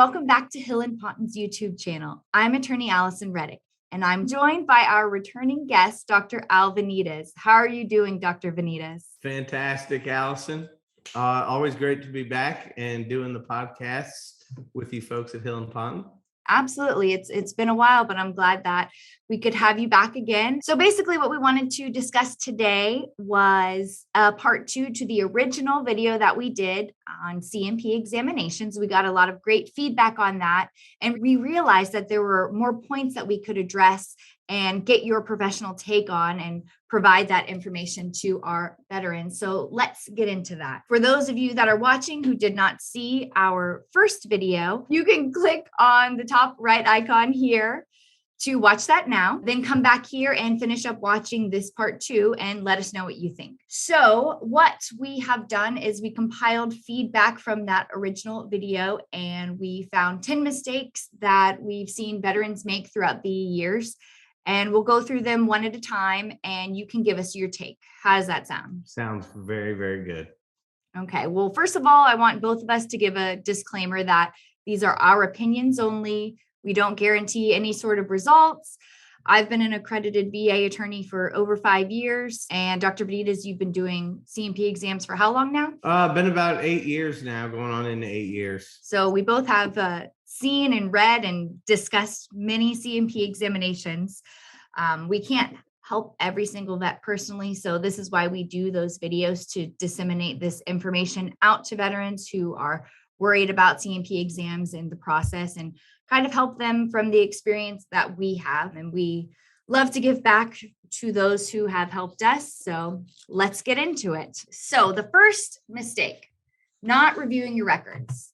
welcome back to Hill and Ponton's YouTube channel. I'm attorney Allison Reddick, and I'm joined by our returning guest, Dr. Alvin Benitez. How are you doing, Dr. Benitez? Fantastic, Allison. Always great to be back and doing the podcasts with you folks at Hill and Ponton. Absolutely. It's been a while, but I'm glad that we could have you back again. So basically what we wanted to discuss today was part 2 to the original video that we did on CMP examinations. We got a lot of great feedback on that. And we realized that there were more points that we could address and get your professional take on and provide that information to our veterans. So let's get into that. For those of you that are watching who did not see our first video, you can click on the top right icon here to watch that now, then come back here and finish up watching this part 2 and let us know what you think. So what we have done is we compiled feedback from that original video, and we found 10 mistakes that we've seen veterans make throughout the years. And we'll go through them one at a time, and you can give us your take. How does that sound? Sounds very, very good. Okay. Well, first of all, I want both of us to give a disclaimer that these are our opinions only. We don't guarantee any sort of results. I've been an accredited VA attorney for over 5 years. And Dr. Benitez, you've been doing CMP exams for how long now? Been about 8 years now, going on into 8 years. So we both have seen and read and discussed many CMP examinations. We can't help every single vet personally. So this is why we do those videos, to disseminate this information out to veterans who are worried about CMP exams in the process, and kind of help them from the experience that we have. And we love to give back to those who have helped us. So let's get into it. So the first mistake, not reviewing your records.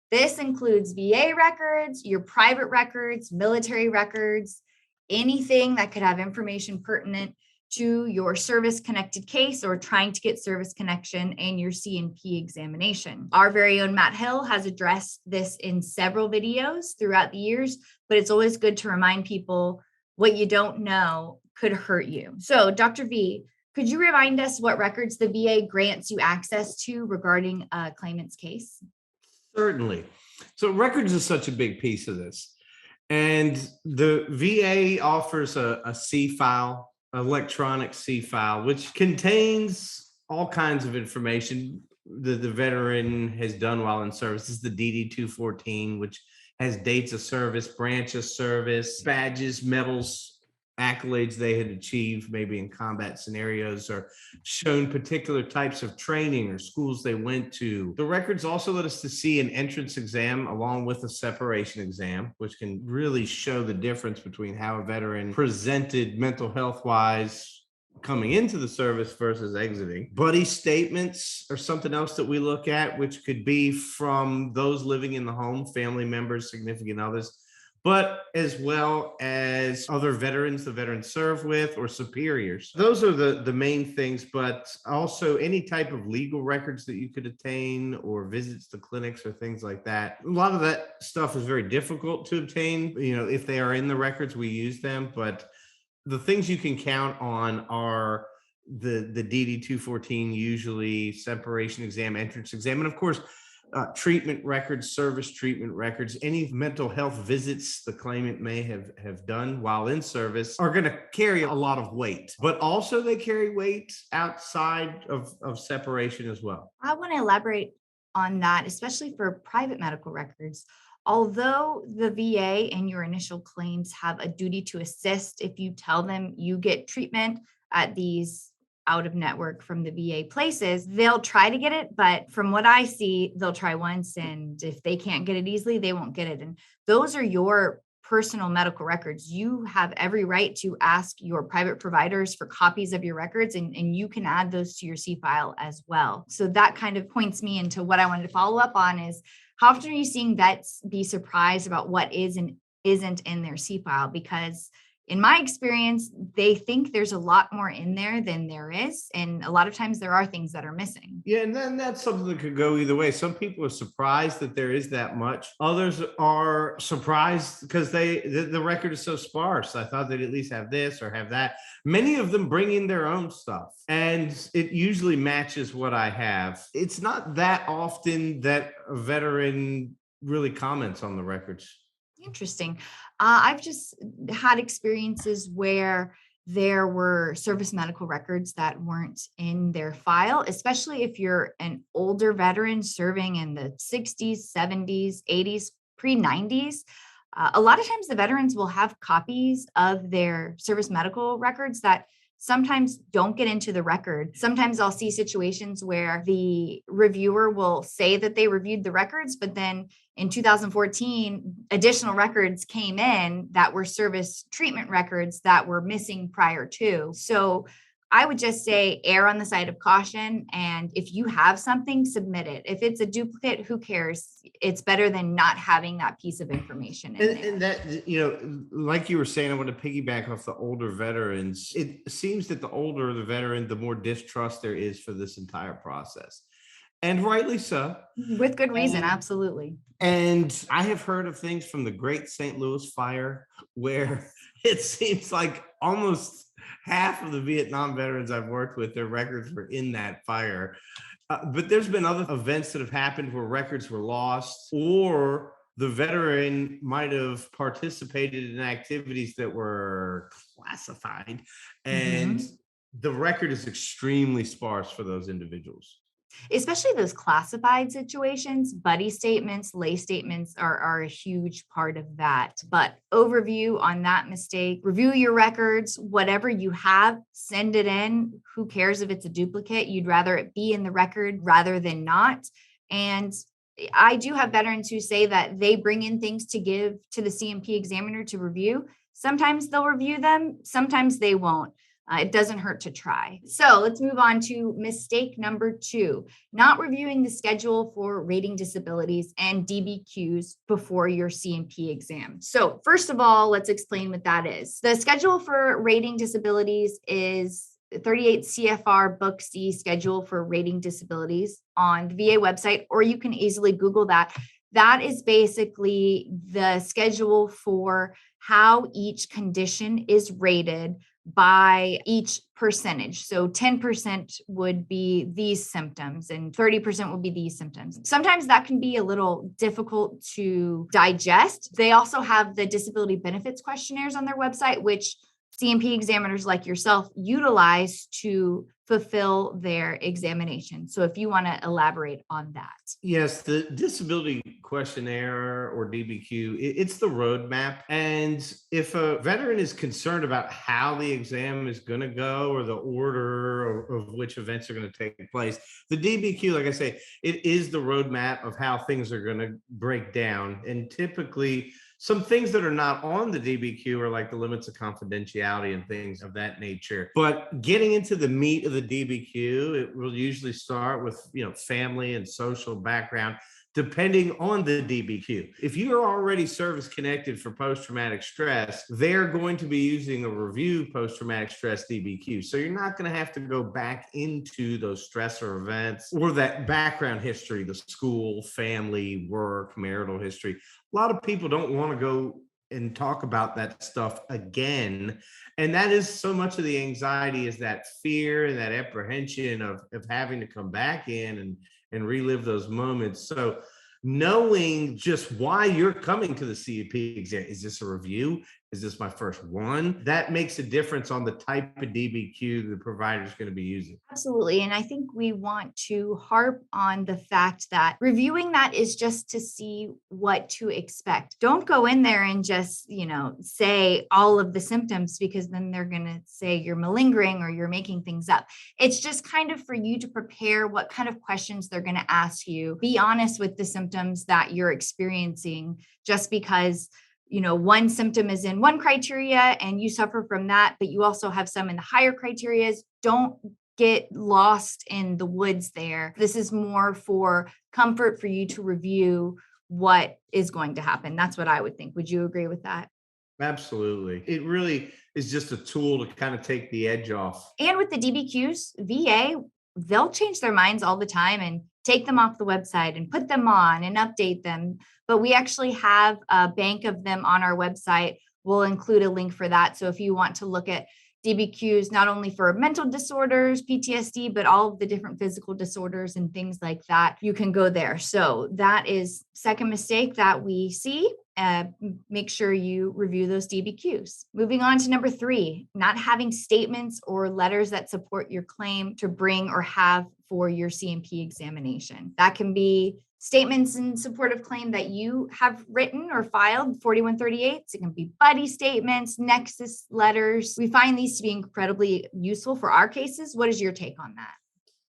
This includes VA records, your private records, military records, anything that could have information pertinent to your service-connected case or trying to get service connection in your CMP examination. Our very own Matt Hill has addressed this in several videos throughout the years, but it's always good to remind people what you don't know could hurt you. So, Dr. V, could you remind us what records the VA grants you access to regarding a claimant's case? Certainly. So records is such a big piece of this. And the VA offers a C file, electronic C file, which contains all kinds of information that the veteran has done while in service. This is the DD-214, which has dates of service, branch of service, badges, medals, accolades they had achieved maybe in combat scenarios, or shown particular types of training or schools they went to. The records also let us to see an entrance exam along with a separation exam, which can really show the difference between how a veteran presented mental health wise coming into the service versus exiting. Buddy statements are something else that we look at, which could be from those living in the home, family members, significant others, but as well as other veterans the veterans serve with, or superiors. Those are the main things, but also any type of legal records that you could attain, or visits to clinics or things like that. A lot of that stuff is very difficult to obtain. If they are in the records, we use them, but the things you can count on are the DD-214, usually separation exam, entrance exam, and of course, treatment records, service treatment records, any mental health visits the claimant may have done while in service are going to carry a lot of weight, but also they carry weight outside of separation as well. I want to elaborate on that, especially for private medical records. Although the VA and your initial claims have a duty to assist if you tell them you get treatment at these out of network from the VA places, they'll try to get it. But from what I see, they'll try once. And if they can't get it easily, they won't get it. And those are your personal medical records. You have every right to ask your private providers for copies of your records, and you can add those to your C file as well. So that kind of points me into what I wanted to follow up on is, how often are you seeing vets be surprised about what is and isn't in their C file? Because in my experience, they think there's a lot more in there than there is. And a lot of times there are things that are missing. Yeah, and then that's something that could go either way. Some people are surprised that there is that much. Others are surprised because the record is so sparse. I thought they'd at least have this or have that. Many of them bring in their own stuff, and it usually matches what I have. It's not that often that a veteran really comments on the records. Interesting. I've just had experiences where there were service medical records that weren't in their file, especially if you're an older veteran serving in the 60s, 70s, 80s, pre 90s. A lot of times the veterans will have copies of their service medical records that sometimes don't get into the record. Sometimes I'll see situations where the reviewer will say that they reviewed the records, but then in 2014, additional records came in that were service treatment records that were missing prior to. So I would just say err on the side of caution. And if you have something, submit it. If it's a duplicate, who cares? It's better than not having that piece of information in there. And that, like you were saying, I want to piggyback off the older veterans. It seems that the older the veteran, the more distrust there is for this entire process. And rightly so. With good reason, absolutely. And I have heard of things from the Great St. Louis Fire where it seems like almost half of the Vietnam veterans I've worked with, their records were in that fire. But there's been other events that have happened where records were lost, or the veteran might have participated in activities that were classified, and the record is extremely sparse for those individuals. Especially those classified situations, buddy statements, lay statements are a huge part of that. But overview on that mistake, review your records, whatever you have, send it in. Who cares if it's a duplicate? You'd rather it be in the record rather than not. And I do have veterans who say that they bring in things to give to the C&P examiner to review. Sometimes they'll review them, sometimes they won't. It doesn't hurt to try. So let's move on to mistake number 2, not reviewing the schedule for rating disabilities and DBQs before your C&P exam. So first of all, let's explain what that is. The schedule for rating disabilities is 38 CFR Book C schedule for rating disabilities on the VA website, or you can easily Google that. That is basically the schedule for how each condition is rated by each percentage. So 10% would be these symptoms and 30% would be these symptoms. Sometimes that can be a little difficult to digest. They also have the disability benefits questionnaires on their website, which C&P examiners like yourself utilize to fulfill their examination. So if you want to elaborate on that. Yes, the disability questionnaire or DBQ, it's the roadmap. And if a veteran is concerned about how the exam is going to go or the order of which events are going to take place, the DBQ, like I say, it is the roadmap of how things are going to break down. And typically, some things that are not on the DBQ are like the limits of confidentiality and things of that nature. But getting into the meat of the DBQ, it will usually start with, family and social background, depending on the DBQ. If you are already service connected for post-traumatic stress, they're going to be using a review post-traumatic stress DBQ. So you're not going to have to go back into those stressor events or that background history, the school, family, work, marital history. A lot of people don't want to go and talk about that stuff again. And that is so much of the anxiety, is that fear and that apprehension of having to come back in and relive those moments. So knowing just why you're coming to the C&P exam, is this a review? Is this my first one? That makes a difference on the type of DBQ the provider is going to be using. Absolutely. And I think we want to harp on the fact that reviewing that is just to see what to expect. Don't go in there and just, say all of the symptoms, because then they're going to say you're malingering or you're making things up. It's just kind of for you to prepare what kind of questions they're going to ask you. Be honest with the symptoms that you're experiencing, just because one symptom is in one criteria and you suffer from that, but you also have some in the higher criterias. Don't get lost in the woods there. This is more for comfort for you to review what is going to happen. That's what I would think. Would you agree with that? Absolutely. It really is just a tool to kind of take the edge off. And with the DBQs, VA, they'll change their minds all the time and take them off the website and put them on and update them. But we actually have a bank of them on our website. We'll include a link for that. So if you want to look at DBQs, not only for mental disorders, PTSD, but all of the different physical disorders and things like that. You can go there. So that is second mistake that we see. Make sure you review those DBQs. Moving on to number 3, not having statements or letters that support your claim to bring or have for your CMP examination. That can be statements in support of claim that you have written or filed, 4138s. It can be buddy statements, nexus letters. We find these to be incredibly useful for our cases. What is your take on that?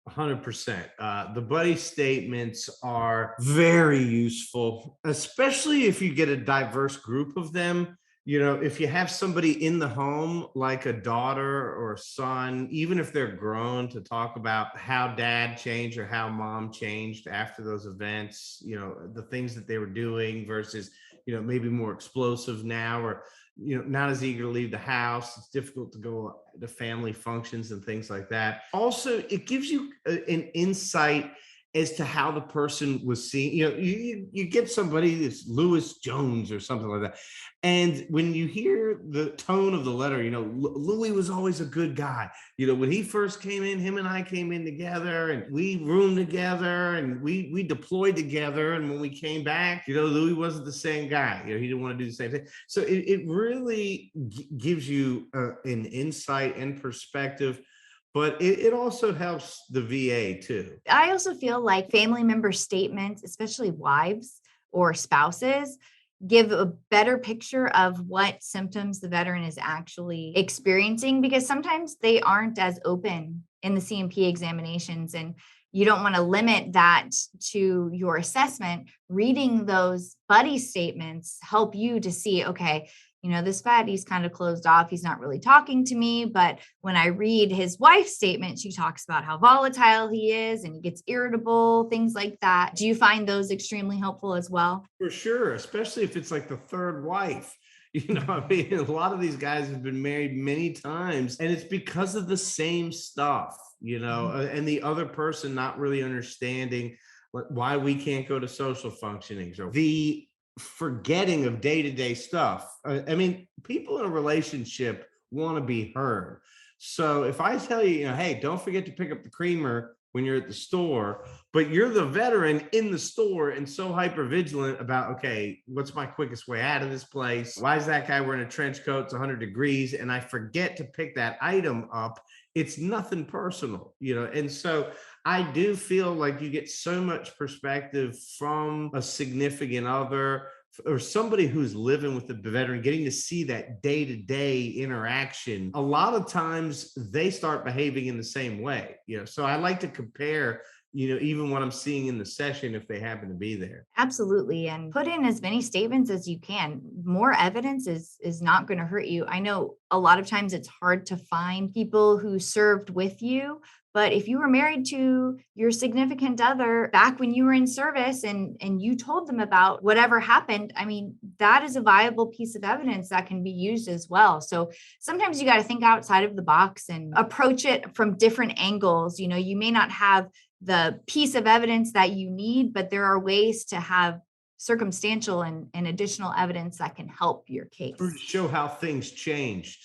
100%. The buddy statements are very useful, especially if you get a diverse group of them. If you have somebody in the home, like a daughter or a son, even if they're grown, to talk about how dad changed or how mom changed after those events, the things that they were doing versus, maybe more explosive now, or, not as eager to leave the house. It's difficult to go to family functions and things like that. Also, it gives you an insight as to how the person was seen. You get somebody that's Lewis Jones or something like that. And when you hear the tone of the letter, Louis was always a good guy. When he first came in, him and I came in together and we roomed together and we deployed together. And when we came back, Louis wasn't the same guy. He didn't want to do the same thing. So it really gives you an insight and perspective. But it also helps the VA too. I also feel like family member statements, especially wives or spouses, give a better picture of what symptoms the veteran is actually experiencing, because sometimes they aren't as open in the CMP examinations, and you don't want to limit that to your assessment. Reading those buddy statements help you to see, okay, this vet, he's kind of closed off. He's not really talking to me. But when I read his wife's statement, she talks about how volatile he is and he gets irritable, things like that. Do you find those extremely helpful as well? For sure, especially if it's like the third wife. A lot of these guys have been married many times, and it's because of the same stuff, and the other person not really understanding why we can't go to social functionings, or the forgetting of day-to-day stuff. People in a relationship want to be heard. So if I tell you, hey, don't forget to pick up the creamer when you're at the store, but you're the veteran in the store and so hyper vigilant about, okay, what's my quickest way out of this place? Why is that guy wearing a trench coat? It's 100 degrees. And I forget to pick that item up. It's nothing personal, and so I do feel like you get so much perspective from a significant other or somebody who's living with the veteran, getting to see that day-to-day interaction. A lot of times they start behaving in the same way, so I like to compare, even what I'm seeing in the session, if they happen to be there. Absolutely. And put in as many statements as you can. More evidence is not going to hurt you. I know a lot of times it's hard to find people who served with you, but if you were married to your significant other back when you were in service and you told them about whatever happened, that is a viable piece of evidence that can be used as well. So sometimes you got to think outside of the box and approach it from different angles. You may not have the piece of evidence that you need, but there are ways to have circumstantial and additional evidence that can help your case. To show how things changed.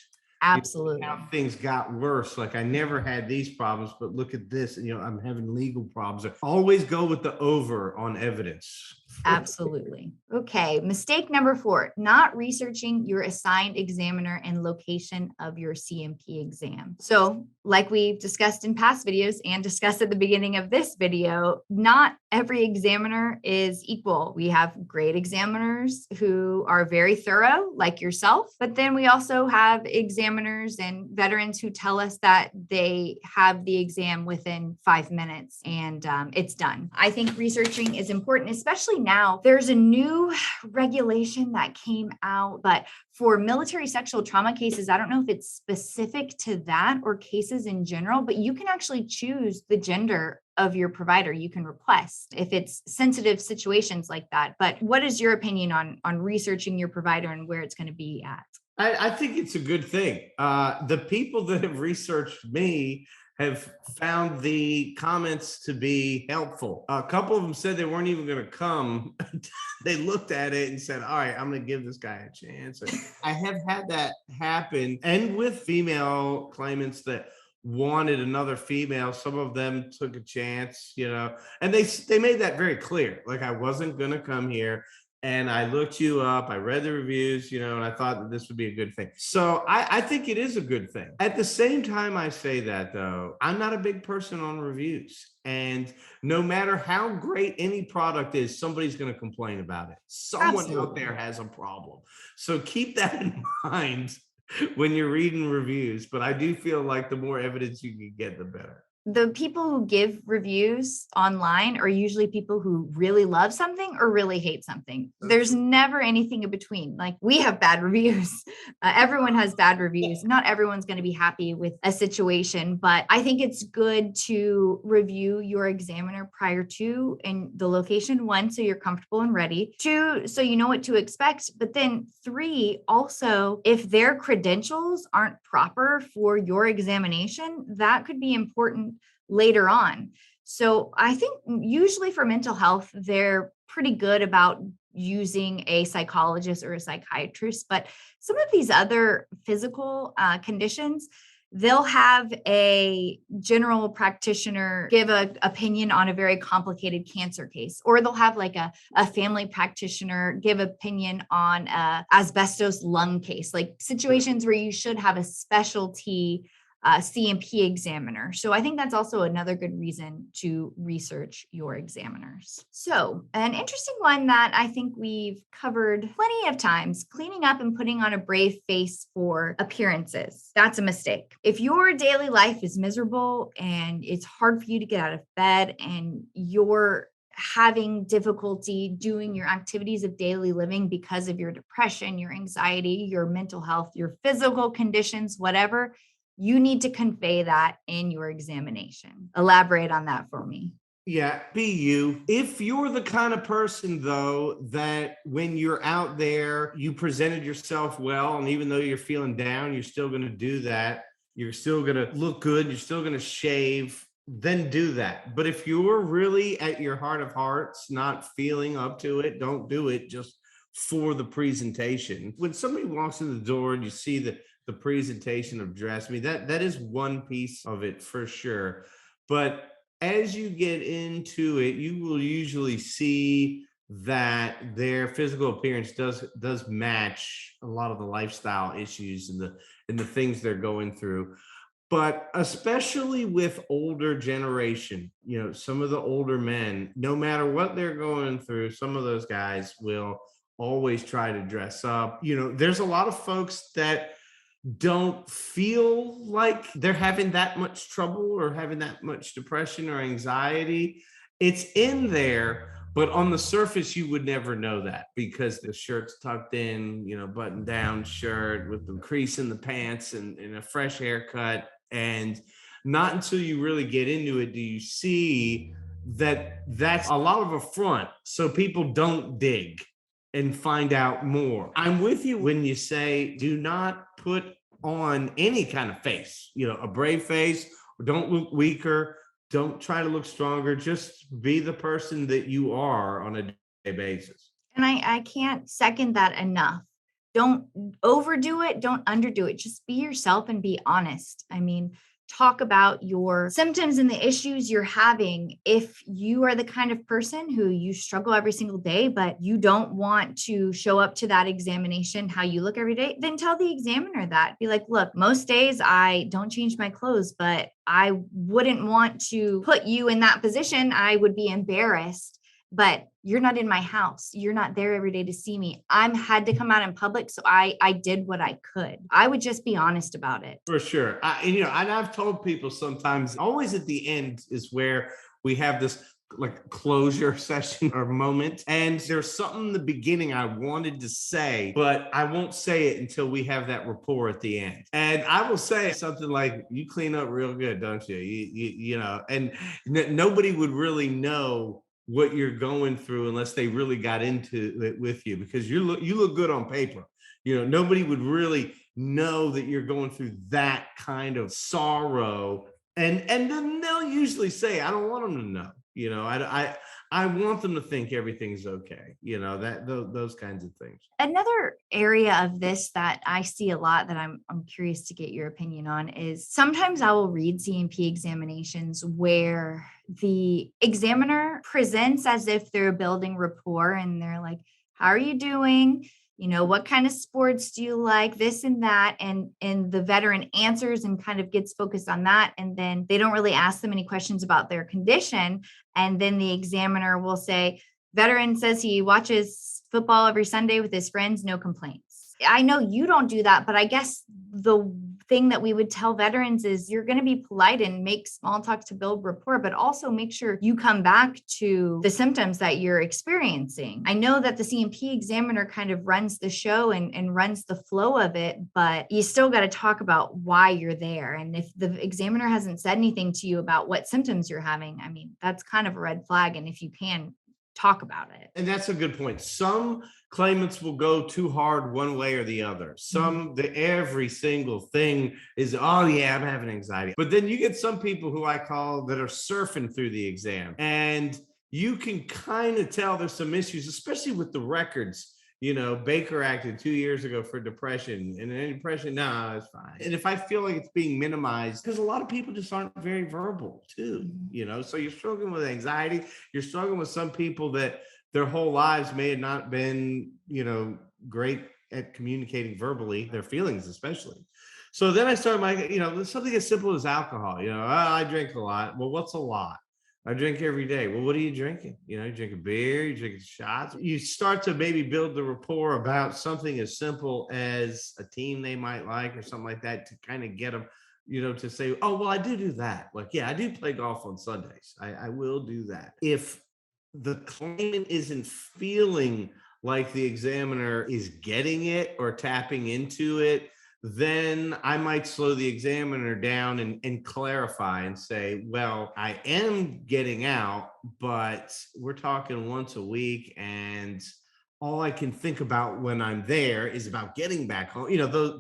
Absolutely. How things got worse. Like, I never had these problems, but look at this. I'm having legal problems. Always go with the over on evidence. Absolutely. Okay. Mistake number 4, not researching your assigned examiner and location of your CMP exam. So like we discussed in past videos and discussed at the beginning of this video, not every examiner is equal. We have great examiners who are very thorough, like yourself, but then we also have examiners and veterans who tell us that they have the exam within 5 minutes and it's done. I think researching is important, especially now. There's a new regulation that came out, but for military sexual trauma cases, I don't know if it's specific to that or cases in general, but you can actually choose the gender of your provider. You can request if it's sensitive situations like that. But what is your opinion on researching your provider and where it's going to be at? I think it's a good thing. The people that have researched me have found the comments to be helpful. A couple of them said they weren't even going to come. They looked at it and said, all right, I'm going to give this guy a chance. I have had that happen. And with female claimants that wanted another female, some of them took a chance, and they made that very clear. Like, I wasn't going to come here. And I looked you up, I read the reviews, and I thought that this would be a good thing. So I think it is a good thing. At the same time, I say that, though, I'm not a big person on reviews. And no matter how great any product is, somebody's going to complain about it. Someone out there has a problem. So keep that in mind when you're reading reviews. But I do feel like the more evidence you can get, the better. The people who give reviews online are usually people who really love something or really hate something. There's never anything in between. Like, we have bad reviews. Everyone has bad reviews. Not everyone's going to be happy with a situation, but I think it's good to review your examiner prior to and the location. 1, so you're comfortable and ready. 2, so you know what to expect. But then 3, also, if their credentials aren't proper for your examination, that could be important later on. So I think usually for mental health, they're pretty good about using a psychologist or a psychiatrist, but some of these other physical conditions, they'll have a general practitioner give an opinion on a very complicated cancer case, or they'll have like a family practitioner give opinion on a asbestos lung case, like situations where you should have a specialty CMP examiner. So I think that's also another good reason to research your examiners. So an interesting one that I think we've covered plenty of times, cleaning up and putting on a brave face for appearances. That's a mistake. If your daily life is miserable and it's hard for you to get out of bed and you're having difficulty doing your activities of daily living because of your depression, your anxiety, your mental health, your physical conditions, whatever, you need to convey that in your examination. Elaborate on that for me. Yeah, be you. If you're the kind of person, though, that when you're out there, you presented yourself well, and even though you're feeling down, you're still going to do that. You're still going to look good. You're still going to shave. Then do that. But if you're really at your heart of hearts, not feeling up to it, don't do it just for the presentation. When somebody walks in the door and you see the presentation of dress, I mean, that is one piece of it for sure. But as you get into it, you will usually see that their physical appearance does match a lot of the lifestyle issues and the things they're going through. But especially with older generation, some of the older men, no matter what they're going through, some of those guys will always try to dress up. There's a lot of folks that don't feel like they're having that much trouble or having that much depression or anxiety. It's in there, but on the surface, you would never know that because the shirt's tucked in, button down shirt with the crease in the pants and a fresh haircut. And not until you really get into it do you see that that's a lot of a front. So people don't dig and find out more. I'm with you when you say do not put on any kind of face, a brave face, or don't look weaker, don't try to look stronger, just be the person that you are on a day basis. And I can't second that enough. Don't overdo it, don't underdo it. Just be yourself and be honest. I mean, talk about your symptoms and the issues you're having. If you are the kind of person who you struggle every single day, but you don't want to show up to that examination how you look every day, then tell the examiner that. Be like, look, most days I don't change my clothes, but I wouldn't want to put you in that position. I would be embarrassed. But you're not in my house. You're not there every day to see me. I'm had to come out in public. So I did what I could. I would just be honest about it. For sure. And I've told people sometimes, always at the end is where we have this like closure session or moment. And there's something in the beginning I wanted to say, but I won't say it until we have that rapport at the end. And I will say something like, you clean up real good, don't you? And nobody would really know what you're going through unless they really got into it with you, because you look good on paper. Nobody would really know that you're going through that kind of sorrow And then they'll usually say, I don't want them to know. I want them to think everything's okay. Those kinds of things. Another area of this that I see a lot that I'm curious to get your opinion on is sometimes I will read C&P examinations where the examiner presents as if they're building rapport and they're like, how are you doing? What kind of sports do you like? This and that. And the veteran answers and kind of gets focused on that. And then they don't really ask them any questions about their condition. And then the examiner will say, veteran says he watches football every Sunday with his friends, no complaints. I know you don't do that, but I guess the thing that we would tell veterans is you're going to be polite and make small talk to build rapport, but also make sure you come back to the symptoms that you're experiencing. I know that the C&P examiner kind of runs the show and runs the flow of it, but you still got to talk about why you're there. And if the examiner hasn't said anything to you about what symptoms you're having, I mean, that's kind of a red flag. And if you can, talk about it. And that's a good point. Some claimants will go too hard one way or the other. Every single thing is, oh yeah, I'm having anxiety. But then you get some people who I call that are surfing through the exam, and you can kind of tell there's some issues, especially with the records. Baker acted 2 years ago for depression, and depression, nah, it's fine. And if I feel like it's being minimized, because a lot of people just aren't very verbal too, so you're struggling with anxiety, you're struggling with some people that their whole lives may have not been, great at communicating verbally, their feelings especially. So then I started something as simple as alcohol. I drink a lot. Well, what's a lot? I drink every day. Well, what are you drinking? You drink a beer, you drink shots. You start to maybe build the rapport about something as simple as a team they might like or something like that to kind of get them, to say, oh, well, I do that. Like, yeah, I do play golf on Sundays. I will do that. If the claimant isn't feeling like the examiner is getting it or tapping into it, then I might slow the examiner down and clarify and say, well, I am getting out, but we're talking once a week. And all I can think about when I'm there is about getting back home,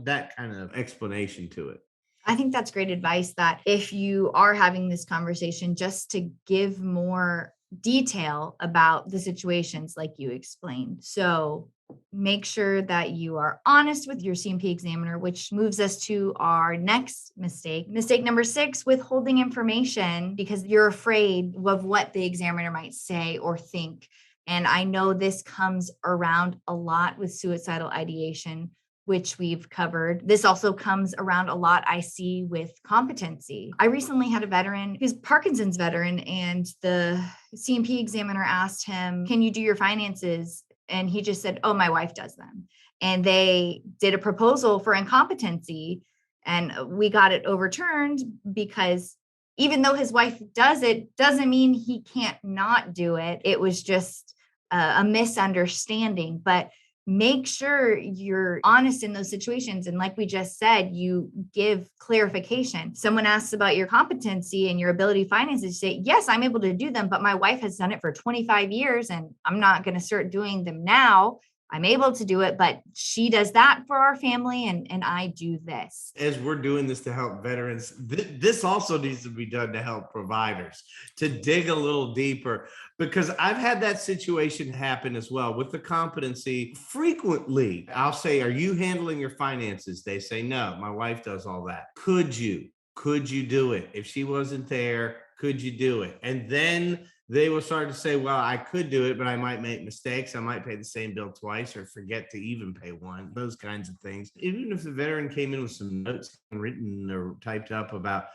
that kind of explanation to it. I think that's great advice, that if you are having this conversation, just to give more detail about the situations like you explained. So make sure that you are honest with your C&P examiner, which moves us to our next mistake. Mistake number 6, withholding information because you're afraid of what the examiner might say or think. And I know this comes around a lot with suicidal ideation, which we've covered. This also comes around a lot, I see, with competency. I recently had a veteran who's Parkinson's veteran, and the C&P examiner asked him, can you do your finances? And he just said, oh, my wife does them. And they did a proposal for incompetency, and we got it overturned because even though his wife does it, doesn't mean he can't not do it. It was just a misunderstanding. But make sure you're honest in those situations. And like we just said, you give clarification. Someone asks about your competency and your ability finances, say, yes, I'm able to do them, but my wife has done it for 25 years and I'm not going to start doing them now. I'm able to do it, but she does that for our family, and I do this. As we're doing this to help veterans, this also needs to be done to help providers, to dig a little deeper, because I've had that situation happen as well with the competency. Frequently, I'll say, are you handling your finances? They say, no, my wife does all that. Could you do it? If she wasn't there, could you do it? And then they will start to say, well, I could do it, but I might make mistakes. I might pay the same bill twice or forget to even pay one, those kinds of things. Even if the veteran came in with some notes written or typed up about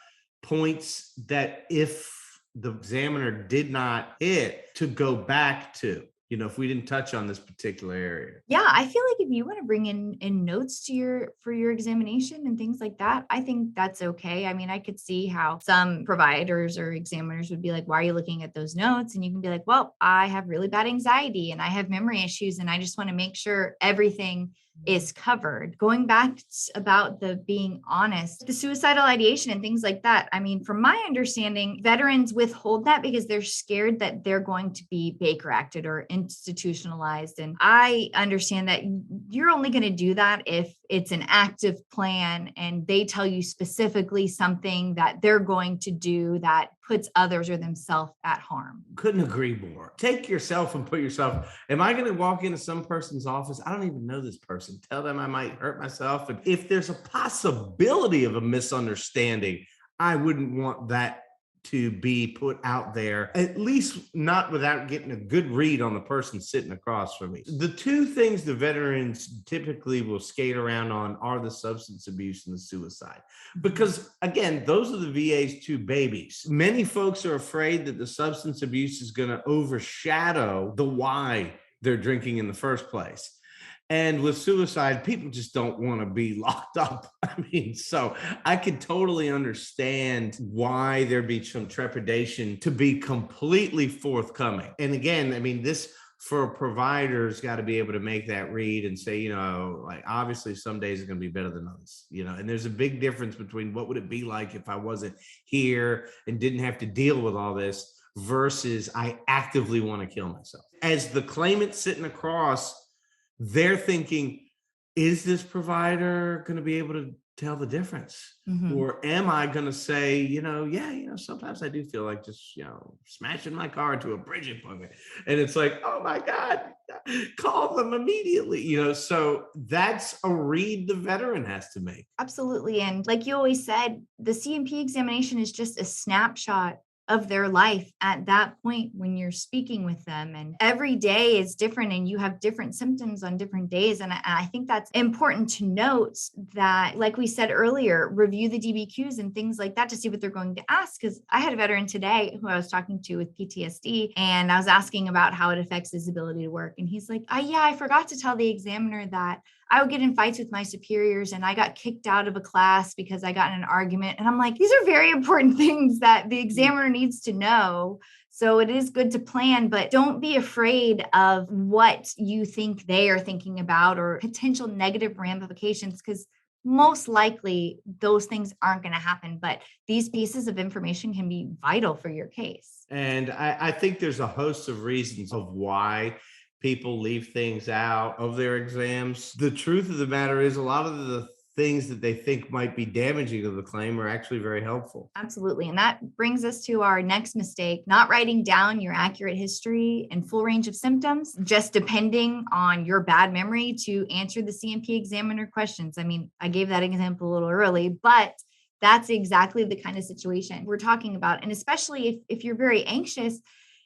points that if the examiner did not hit, to go back to, if we didn't touch on this particular area. Yeah, I feel like if you want to bring in notes for your examination and things like that, I think that's okay. I mean, I could see how some providers or examiners would be like, why are you looking at those notes? And you can be like, well, I have really bad anxiety and I have memory issues, and I just want to make sure everything is covered. Going back about the being honest, the suicidal ideation and things like that. I mean, from my understanding, veterans withhold that because they're scared that they're going to be Baker acted or institutionalized. And I understand that you're only going to do that if it's an active plan and they tell you specifically something that they're going to do that puts others or themselves at harm. Couldn't agree more. Take yourself and put yourself, am I going to walk into some person's office? I don't even know this person. Tell them I might hurt myself. And if there's a possibility of a misunderstanding, I wouldn't want that to be put out there, at least not without getting a good read on the person sitting across from me. The two things the veterans typically will skate around on are the substance abuse and the suicide. Because again, those are the VA's two babies. Many folks are afraid that the substance abuse is going to overshadow the why they're drinking in the first place. And with suicide, people just don't want to be locked up. I mean, so I could totally understand why there'd be some trepidation to be completely forthcoming. And again, I mean, this for providers got to be able to make that read and say, you know, like obviously some days are going to be better than others, you know, and there's a big difference between what would it be like if I wasn't here and didn't have to deal with all this versus I actively want to kill myself. As the claimant sitting across, they're thinking, is this provider going to be able to tell the difference? Mm-hmm. Or am I going to say, sometimes I do feel like just, smashing my car into a bridge appointment. And it's like, oh my God, call them immediately, so that's a read the veteran has to make. Absolutely. And like you always said, the C&P examination is just a snapshot of their life at that point when you're speaking with them. And every day is different and you have different symptoms on different days. And I think that's important to note that, like we said earlier, review the DBQs and things like that to see what they're going to ask. Because I had a veteran today who I was talking to with PTSD, and I was asking about how it affects his ability to work. And he's like, I forgot to tell the examiner that I would get in fights with my superiors and I got kicked out of a class because I got in an argument. And I'm like, these are very important things that the examiner needs to know. So it is good to plan, but don't be afraid of what you think they are thinking about or potential negative ramifications, because most likely those things aren't going to happen. But these pieces of information can be vital for your case. And I think there's a host of reasons of why people leave things out of their exams. The truth of the matter is a lot of the things that they think might be damaging to the claim are actually very helpful. Absolutely. And that brings us to our next mistake, not writing down your accurate history and full range of symptoms, just depending on your bad memory to answer the C&P examiner questions. I mean, I gave that example a little early, but that's exactly the kind of situation we're talking about. And especially if you're very anxious,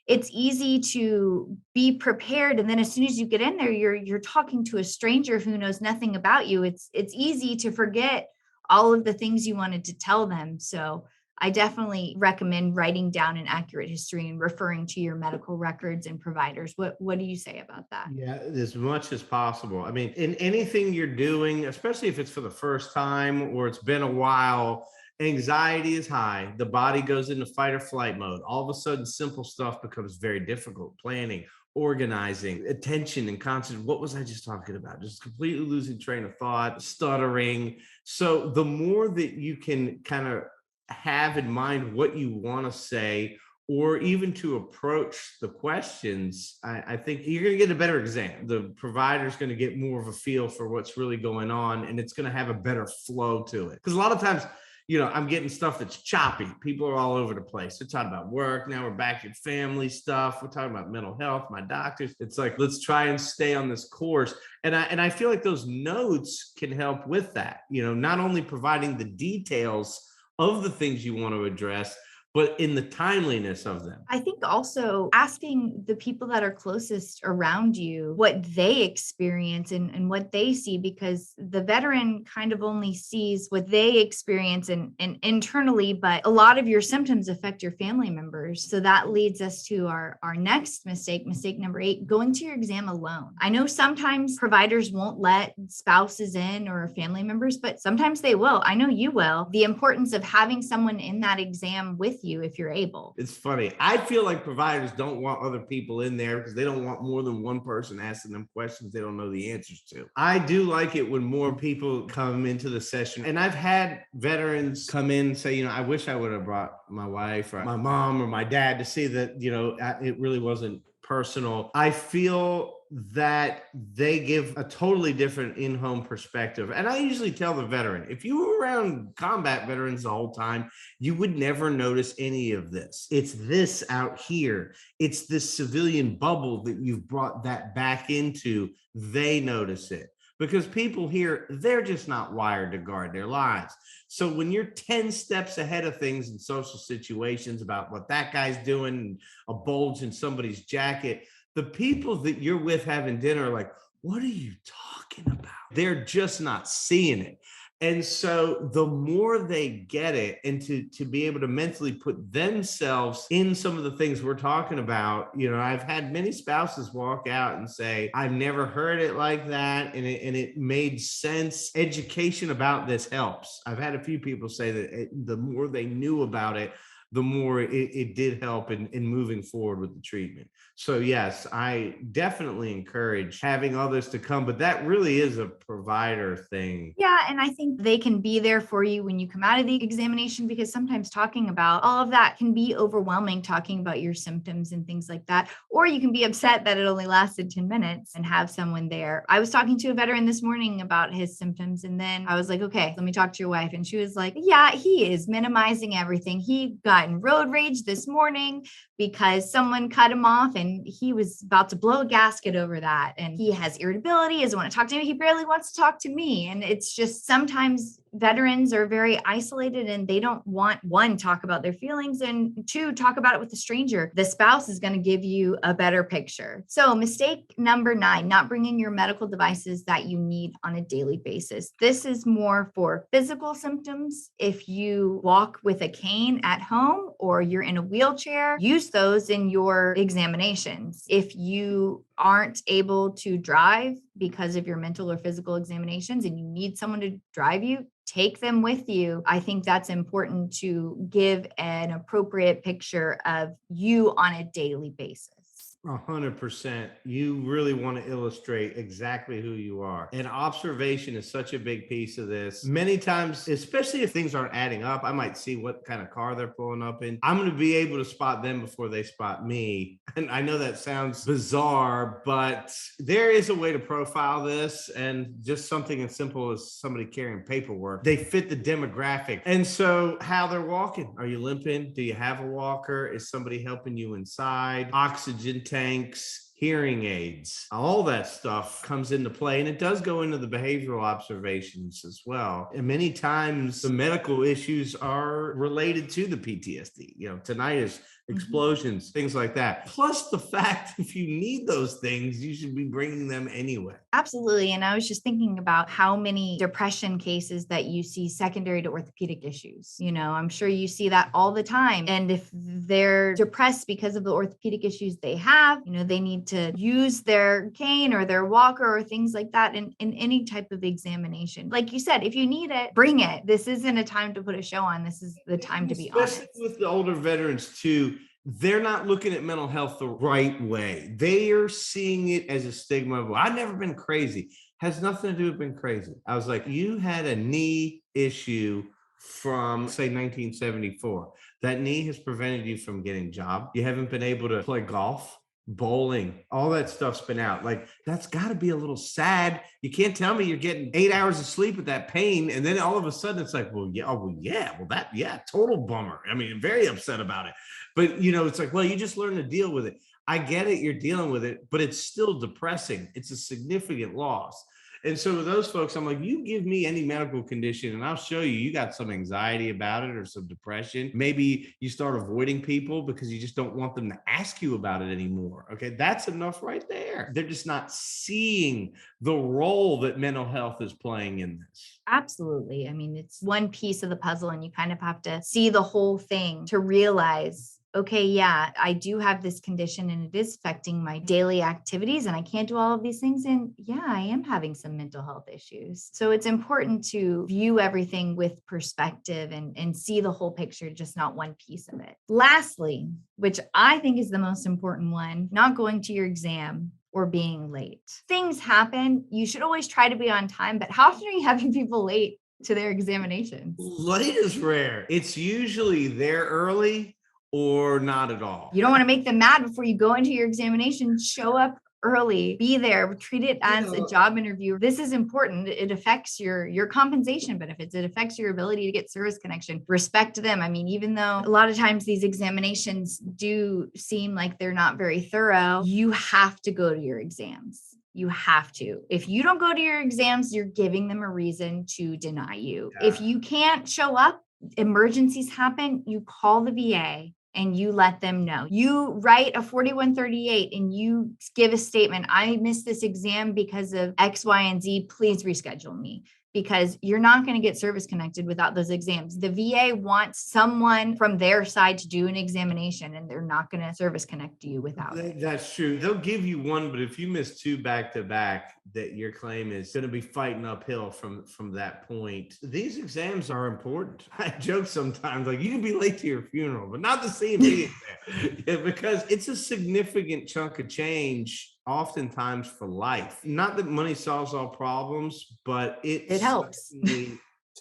it's easy to be prepared. And then as soon as you get in there, you're talking to a stranger who knows nothing about you. It's easy to forget all of the things you wanted to tell them. So I definitely recommend writing down an accurate history and referring to your medical records and providers. What do you say about that? Yeah, as much as possible. I mean, in anything you're doing, especially if it's for the first time or it's been a while, anxiety is high. The body goes into fight or flight mode. All of a sudden, simple stuff becomes very difficult. Planning, organizing, attention and concentration. What was I just talking about? Just completely losing train of thought, stuttering. So the more that you can kind of have in mind what you want to say, or even to approach the questions, I think you're going to get a better exam. The provider's going to get more of a feel for what's really going on, and it's going to have a better flow to it. Because a lot of times, I'm getting stuff that's choppy. People are all over the place. They're talking about work. Now we're back at family stuff. We're talking about mental health, my doctors. It's like, let's try and stay on this course. And I feel like those notes can help with that, not only providing the details of the things you want to address, but in the timeliness of them. I think also asking the people that are closest around you what they experience and what they see, because the veteran kind of only sees what they experience and internally, but a lot of your symptoms affect your family members. So that leads us to our next mistake number 8, going to your exam alone. I know sometimes providers won't let spouses in or family members, but sometimes they will. I know you will. The importance of having someone in that exam with with you if you're able. It's funny. I feel like providers don't want other people in there because they don't want more than one person asking them questions they don't know the answers to. I do like it when more people come into the session. And I've had veterans come in and say, you know, I wish I would have brought my wife or my mom or my dad to see that, you know, it really wasn't personal. I feel that they give a totally different in-home perspective. And I usually tell the veteran, if you were around combat veterans the whole time, you would never notice any of this. It's this out here. It's this civilian bubble that you've brought that back into. They notice it. Because people here, they're just not wired to guard their lives. So when you're 10 steps ahead of things in social situations about what that guy's doing, a bulge in somebody's jacket, the people that you're with having dinner are like, what are you talking about? They're just not seeing it. And so the more they get it and to be able to mentally put themselves in some of the things we're talking about, you know, I've had many spouses walk out and say, I've never heard it like that. And it made sense. Education about this helps. I've had a few people say that the more they knew about it, the more it did help in moving forward with the treatment. So yes, I definitely encourage having others to come, but that really is a provider thing. Yeah, and I think they can be there for you when you come out of the examination, because sometimes talking about all of that can be overwhelming, talking about your symptoms and things like that. Or you can be upset that it only lasted 10 minutes and have someone there. I was talking to a veteran this morning about his symptoms, and then I was like, okay, let me talk to your wife. And she was like, yeah, he is minimizing everything. He got in road rage this morning because someone cut him off and he was about to blow a gasket over that. And he has irritability, he doesn't want to talk to me. He barely wants to talk to me. And it's just sometimes veterans are very isolated and they don't want, one, talk about their feelings, and two, talk about it with a stranger. The spouse is going to give you a better picture. So mistake number 9, not bringing your medical devices that you need on a daily basis. This is more for physical symptoms. If you walk with a cane at home or you're in a wheelchair, use those in your examinations. If you aren't able to drive because of your mental or physical examinations and you need someone to drive you, take them with you. I think that's important to give an appropriate picture of you on a daily basis. 100%. You really want to illustrate exactly who you are. And observation is such a big piece of this. Many times, especially if things aren't adding up, I might see what kind of car they're pulling up in. I'm going to be able to spot them before they spot me. And I know that sounds bizarre, but there is a way to profile this, and just something as simple as somebody carrying paperwork. They fit the demographic. And so how they're walking. Are you limping? Do you have a walker? Is somebody helping you inside? Oxygen tanks, hearing aids, all that stuff comes into play. And it does go into the behavioral observations as well. And many times the medical issues are related to the PTSD, you know, tinnitus, explosions, things like that. Plus the fact, if you need those things, you should be bringing them anyway. Absolutely. And I was just thinking about how many depression cases that you see secondary to orthopedic issues. You know, I'm sure you see that all the time. And if they're depressed because of the orthopedic issues they have, you know, they need to use their cane or their walker or things like that in any type of examination. Like you said, if you need it, bring it. This isn't a time to put a show on. This is the time to be honest. Especially with the older veterans too, they're not looking at mental health the right way. They are seeing it as a stigma of, well, I've never been crazy. Has nothing to do with being crazy. I was like, you had a knee issue from, say, 1974. That knee has prevented you from getting a job. You haven't been able to play golf, bowling, all that stuff's been out. Like, that's got to be a little sad. You can't tell me you're getting 8 hours of sleep with that pain, and then all of a sudden it's like, well, yeah, total bummer. I mean, very upset about it. But you know, it's like, well, you just learn to deal with it. I get it, you're dealing with it, but it's still depressing. It's a significant loss. And so with those folks, I'm like, you give me any medical condition and I'll show you got some anxiety about it or some depression. Maybe you start avoiding people because you just don't want them to ask you about it anymore. Okay, that's enough right there. They're just not seeing the role that mental health is playing in this. Absolutely. I mean, it's one piece of the puzzle and you kind of have to see the whole thing to realize okay, yeah, I do have this condition and it is affecting my daily activities and I can't do all of these things. And yeah, I am having some mental health issues. So it's important to view everything with perspective and see the whole picture, just not one piece of it. Lastly, which I think is the most important one, not going to your exam or being late. Things happen. You should always try to be on time, but how often are you having people late to their examinations? Late is rare. It's usually there early or not at all. You don't want to make them mad before you go into your examination. Show up early, be there, treat it as a job interview. This is important. It affects your compensation benefits. It affects your ability to get service connection. Respect them. I mean, even though a lot of times these examinations do seem like they're not very thorough, you have to go to your exams. You have to. If you don't go to your exams, you're giving them a reason to deny you. Yeah. If you can't show up, emergencies happen, you call the VA and you let them know. You write a 4138 and you give a statement, I missed this exam because of X, Y, and Z. Please reschedule me. Because you're not going to get service connected without those exams. The VA wants someone from their side to do an examination, and they're not going to service connect you without it. That's true. They'll give you one, but if you miss two back to back, that your claim is going to be fighting uphill from that point. These exams are important. I joke sometimes, like, you can be late to your funeral, but not the CME exam. Yeah, because it's a significant chunk of change oftentimes for life. Not that money solves all problems, but it helps.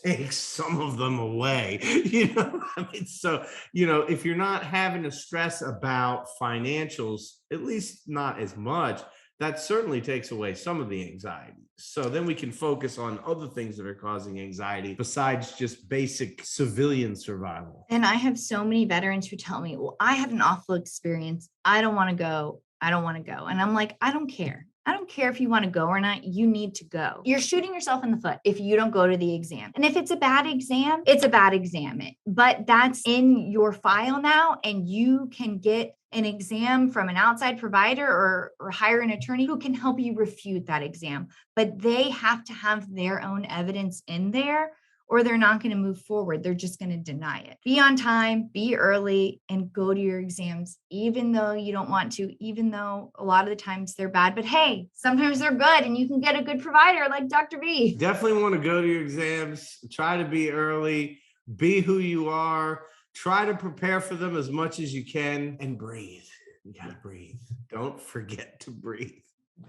Takes some of them away. I mean, so, if you're not having to stress about financials, at least not as much, that certainly takes away some of the anxiety. So then we can focus on other things that are causing anxiety besides just basic civilian survival. And I have so many veterans who tell me, well, I had an awful experience. I don't want to go. I don't want to go. And I'm like, I don't care. I don't care if you want to go or not. You need to go. You're shooting yourself in the foot if you don't go to the exam. And if it's a bad exam, it's a bad exam. But that's in your file now, and you can get an exam from an outside provider or hire an attorney who can help you refute that exam. But they have to have their own evidence in there, or they're not going to move forward. They're just going to deny it. Be on time, be early, and go to your exams, even though you don't want to, even though a lot of the times they're bad. But hey, sometimes they're good and you can get a good provider like Dr. B. Definitely want to go to your exams. Try to be early, be who you are. Try to prepare for them as much as you can, and breathe. You got to breathe. Don't forget to breathe.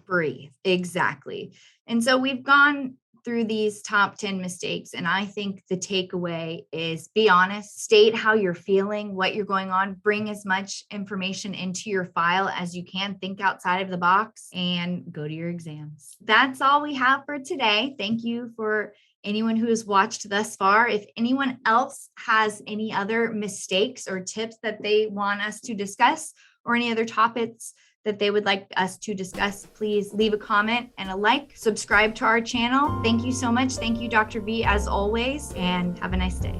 Breathe. Exactly. And so we've gone through these top 10 mistakes. And I think the takeaway is be honest, state how you're feeling, what you're going on, bring as much information into your file as you can, think outside of the box, and go to your exams. That's all we have for today. Thank you for anyone who has watched thus far. If anyone else has any other mistakes or tips that they want us to discuss, or any other topics that they would like us to discuss, please leave a comment and a like, subscribe to our channel. Thank you so much. Thank you, Dr. V, as always, and have a nice day.